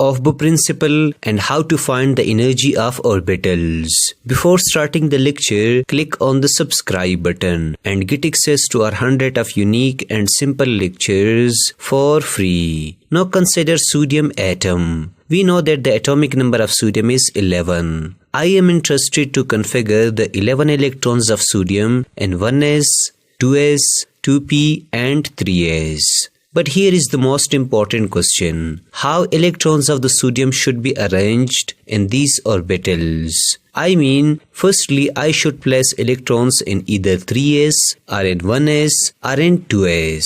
Aufbau principle, and how to find the energy of orbitals. Before starting the lecture, click on the subscribe button and get access to our 100 of unique and simple lectures for free. Now consider sodium atom. We know that the atomic number of sodium is 11. I am interested to configure the 11 electrons of sodium in 1s, 2s, 2p and 3s. But here is the most important question. How electrons of the sodium should be arranged in these orbitals? I mean, firstly I should place electrons in either 3s or in 1s or in 2s.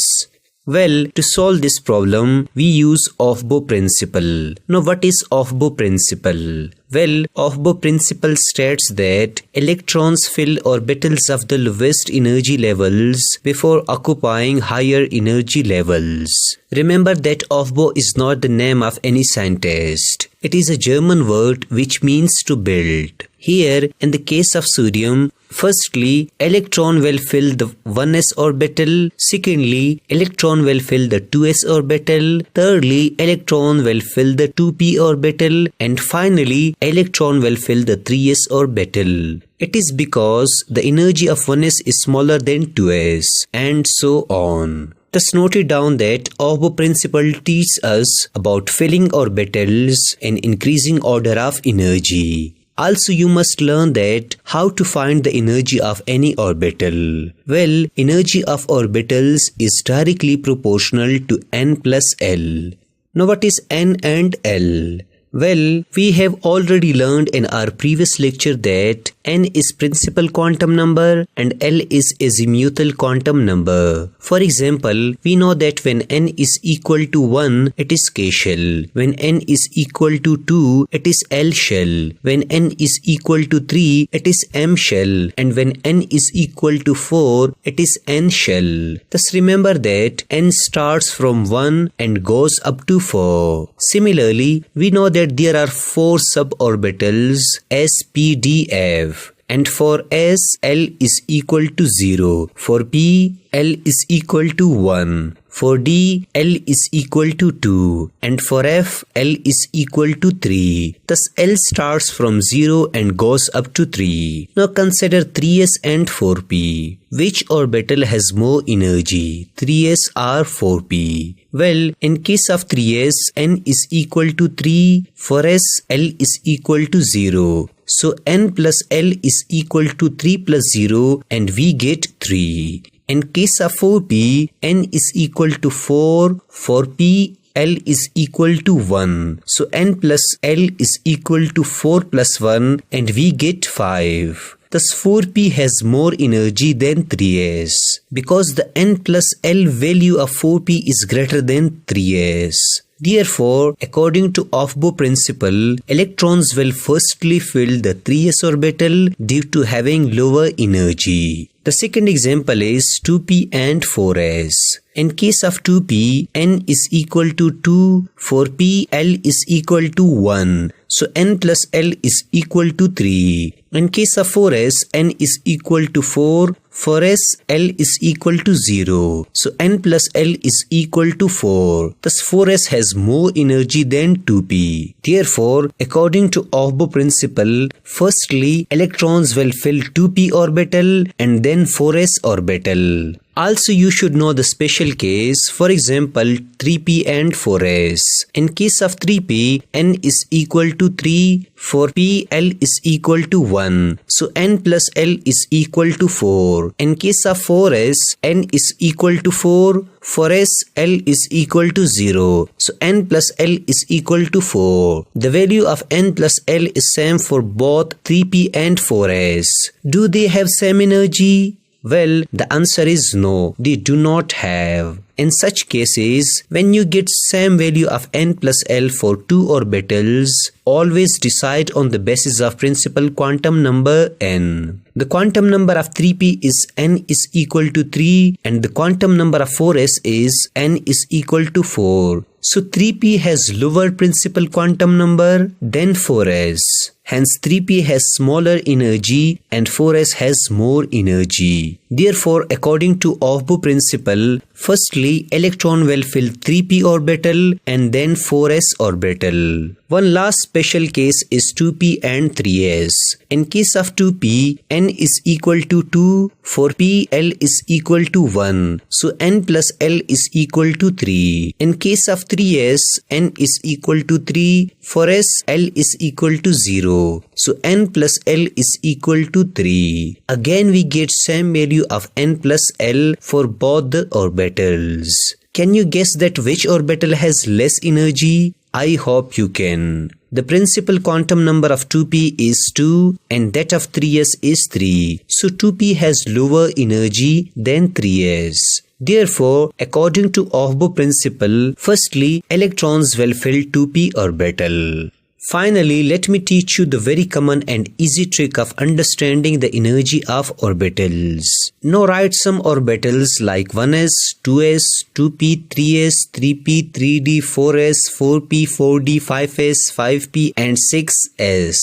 Well, to solve this problem, we use Aufbau principle. Now, what is Aufbau principle? Well, Aufbau principle states that electrons fill orbitals of the lowest energy levels before occupying higher energy levels. Remember that Aufbau is not the name of any scientist. It is a German word which means to build. Here, in the case of sodium, firstly, electron will fill the 1s orbital. Secondly, electron will fill the 2s orbital. Thirdly, electron will fill the 2p orbital. And finally, electron will fill the 3s orbital. It is because the energy of 1s is smaller than 2s, and so on. Thus note it down that Aufbau principle teaches us about filling orbitals in increasing order of energy. Also, you must learn that how to find the energy of any orbital. Well, energy of orbitals is directly proportional to n plus L. Now, what is n and L? Well, we have already learned in our previous lecture that n is principal quantum number and L is azimuthal quantum number. For example, we know that when n is equal to 1, it is K shell. When n is equal to 2, it is L shell. When n is equal to 3, it is M shell. And when n is equal to 4, it is N shell. Thus remember that n starts from 1 and goes up to 4. Similarly, we know that there are 4 suborbitals S, P, D, F. And for S, L is equal to 0. For P, L is equal to 1. For D, L is equal to 2. And for F, L is equal to 3. Thus L starts from 0 and goes up to 3. Now consider 3s and 4p. Which orbital has more energy, 3s or 4p? Well, in case of 3s, n is equal to 3. For s, L is equal to 0. So n plus L is equal to 3 plus 0 and we get 3. In case of 4p, n is equal to 4. For p, L is equal to 1. So n plus L is equal to 4 plus 1 and we get 5. Thus 4p has more energy than 3s because the n plus L value of 4p is greater than 3s. Therefore, according to Aufbau principle, electrons will firstly fill the 3s orbital due to having lower energy. The second example is 2p and 4s. In case of 2p, n is equal to 2. For p, L is equal to 1. So n plus L is equal to 3. In case of 4s, n is equal to 4. For s, L is equal to 0. So n plus L is equal to 4. Thus 4s has more energy than 2p. Therefore, according to Aufbau principle, firstly electrons will fill 2p orbital and then 4s orbital. Also, you should know the special case, for example, 3p and 4s. In case of 3p, n is equal to 3. For p, L is equal to 1. So n plus L is equal to 4. In case of 4s, n is equal to 4. For s, L is equal to 0. So n plus L is equal to 4. The value of n plus L is same for both 3p and 4s. Do they have same energy? Well, the answer is no, they do not have. In such cases, when you get same value of n plus L for 2 orbitals, always decide on the basis of principal quantum number n. The quantum number of 3p is n is equal to 3 and the quantum number of 4s is n is equal to 4. So 3p has lower principal quantum number than 4s. Hence 3p has smaller energy and 4s has more energy. Therefore, according to Aufbau principle, firstly, electron will fill 3p orbital and then 4s orbital. One last special case is 2p and 3s. In case of 2p, n is equal to 2, for p, l is equal to 1. So n plus l is equal to 3. In case of 3s, n is equal to 3, for s, l is equal to 0. So n plus l is equal to 3. Again we get same value of n plus l for both the orbitals. Can you guess that which orbital has less energy? I hope you can. The principal quantum number of 2p is 2 and that of 3s is 3. So 2p has lower energy than 3s. Therefore, according to Aufbau principle, firstly, electrons will fill 2p orbital. Finally, let me teach you the very common and easy trick of understanding the energy of orbitals. Now write some orbitals like 1s, 2s, 2p, 3s, 3p, 3d, 4s, 4p, 4d, 5s, 5p and 6s.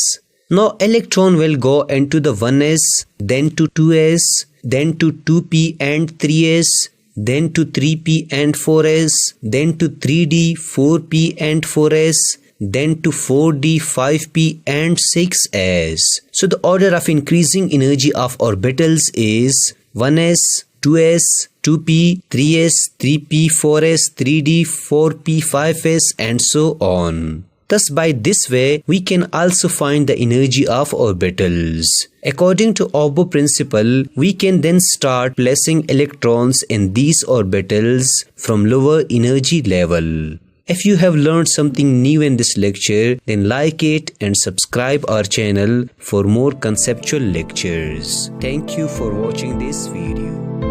Now electron will go into the 1s, then to 2s, then to 2p and 3s, then to 3p and 4s, then to 3d, 4p and 4s, then to 4d, 5p and 6s. So the order of increasing energy of orbitals is 1s, 2s, 2p, 3s, 3p, 4s, 3d, 4p, 5s and so on. Thus by this way we can also find the energy of orbitals. According to Aufbau principle, we can then start placing electrons in these orbitals from lower energy level. If you have learned something new in this lecture, then like it and subscribe our channel for more conceptual lectures. Thank you for watching this video.